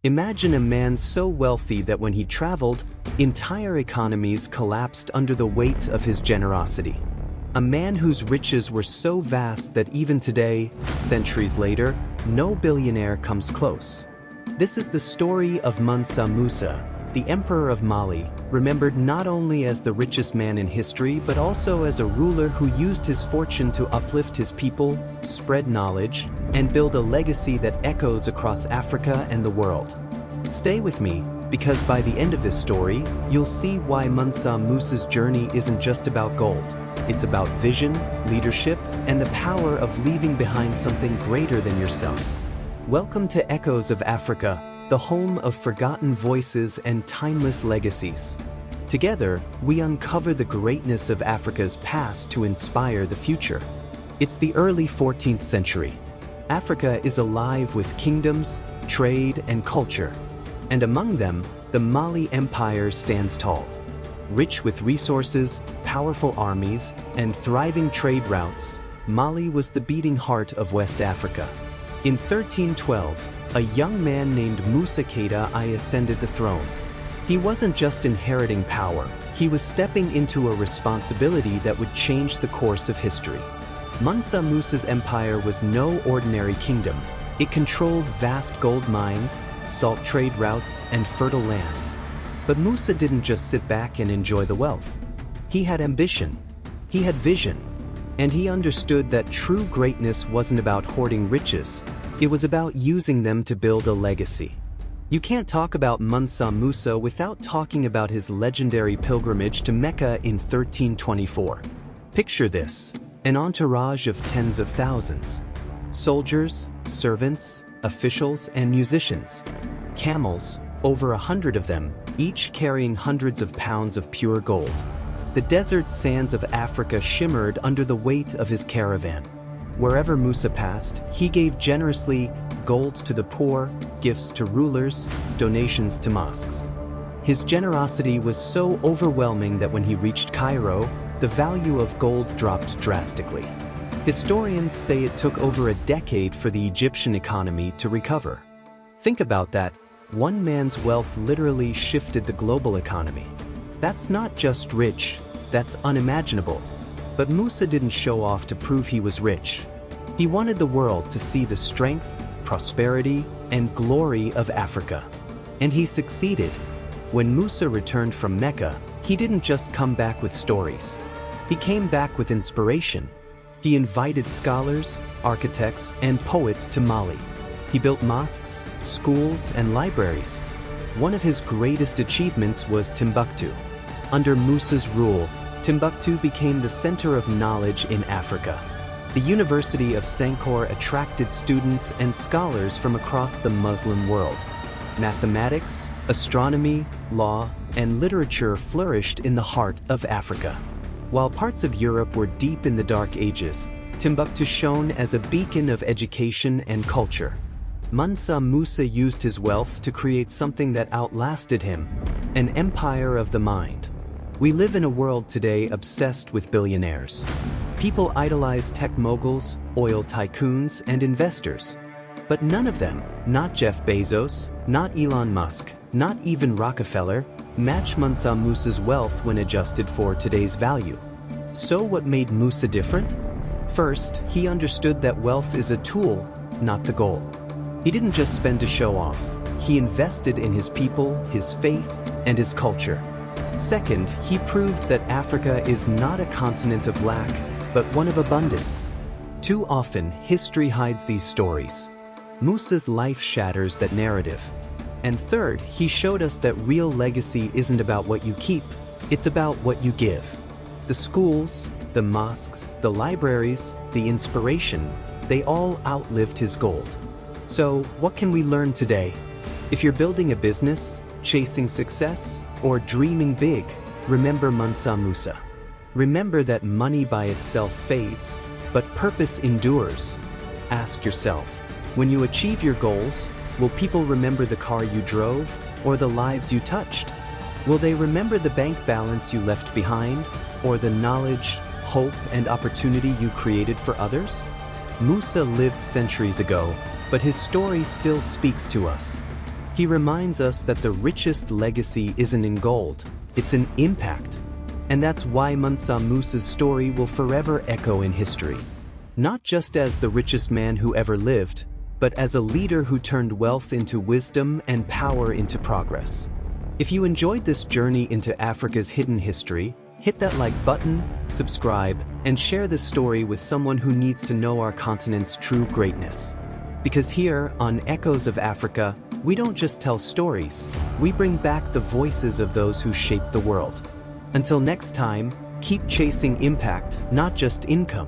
Imagine a man so wealthy that when he traveled, entire economies collapsed under the weight of his generosity. A man whose riches were so vast that even today, centuries later, no billionaire comes close. This is the story of Mansa Musa, the emperor of Mali, remembered not only as the richest man in history but also as a ruler who used his fortune to uplift his people, spread knowledge, and build a legacy that echoes across Africa and the world. Stay with me, because by the end of this story, you'll see why Mansa Musa's journey isn't just about gold. It's about vision, leadership, and the power of leaving behind something greater than yourself. Welcome to Echoes of Africa, the home of forgotten voices and timeless legacies. Together, we uncover the greatness of Africa's past to inspire the future. It's the early 14th century. Africa is alive with kingdoms, trade, and culture. And among them, the Mali Empire stands tall. Rich with resources, powerful armies, and thriving trade routes, Mali was the beating heart of West Africa. In 1312, a young man named Musa Keita I ascended the throne. He wasn't just inheriting power, he was stepping into a responsibility that would change the course of history. Mansa Musa's empire was no ordinary kingdom. It controlled vast gold mines, salt trade routes, and fertile lands. But Musa didn't just sit back and enjoy the wealth. He had ambition, he had vision, and he understood that true greatness wasn't about hoarding riches, it was about using them to build a legacy. You can't talk about Mansa Musa without talking about his legendary pilgrimage to Mecca in 1324. Picture this, an entourage of tens of thousands. Soldiers, servants, officials, and musicians. Camels, over 100 of them, each carrying hundreds of pounds of pure gold. The desert sands of Africa shimmered under the weight of his caravan. Wherever Musa passed, he gave generously, gold to the poor, gifts to rulers, donations to mosques. His generosity was so overwhelming that when he reached Cairo, the value of gold dropped drastically. Historians say it took over a decade for the Egyptian economy to recover. Think about that, one man's wealth literally shifted the global economy. That's not just rich, that's unimaginable. But Musa didn't show off to prove he was rich. He wanted the world to see the strength, prosperity, and glory of Africa. And he succeeded. When Musa returned from Mecca, he didn't just come back with stories. He came back with inspiration. He invited scholars, architects, and poets to Mali. He built mosques, schools, and libraries. One of his greatest achievements was Timbuktu. Under Musa's rule, Timbuktu became the center of knowledge in Africa. The University of Sankore attracted students and scholars from across the Muslim world. Mathematics, astronomy, law, and literature flourished in the heart of Africa. While parts of Europe were deep in the Dark Ages, Timbuktu shone as a beacon of education and culture. Mansa Musa used his wealth to create something that outlasted him, an empire of the mind. We live in a world today obsessed with billionaires. People idolize tech moguls, oil tycoons, and investors. But none of them, not Jeff Bezos, not Elon Musk, not even Rockefeller, match Mansa Musa's wealth when adjusted for today's value. So what made Musa different? First, he understood that wealth is a tool, not the goal. He didn't just spend to show off. He invested in his people, his faith, and his culture. Second, he proved that Africa is not a continent of lack, but one of abundance. Too often, history hides these stories. Musa's life shatters that narrative. And third, he showed us that real legacy isn't about what you keep, it's about what you give. The schools, the mosques, the libraries, the inspiration, they all outlived his gold. So, what can we learn today? If you're building a business, chasing success, or dreaming big, remember Mansa Musa. Remember that money by itself fades, but purpose endures. Ask yourself, when you achieve your goals, will people remember the car you drove or the lives you touched? Will they remember the bank balance you left behind or the knowledge, hope, and opportunity you created for others? Musa lived centuries ago, but his story still speaks to us. He reminds us that the richest legacy isn't in gold, it's in impact. And that's why Mansa Musa's story will forever echo in history. Not just as the richest man who ever lived, but as a leader who turned wealth into wisdom and power into progress. If you enjoyed this journey into Africa's hidden history, hit that like button, subscribe, and share this story with someone who needs to know our continent's true greatness. Because here, on Echoes of Africa, we don't just tell stories, we bring back the voices of those who shaped the world. Until next time, keep chasing impact, not just income.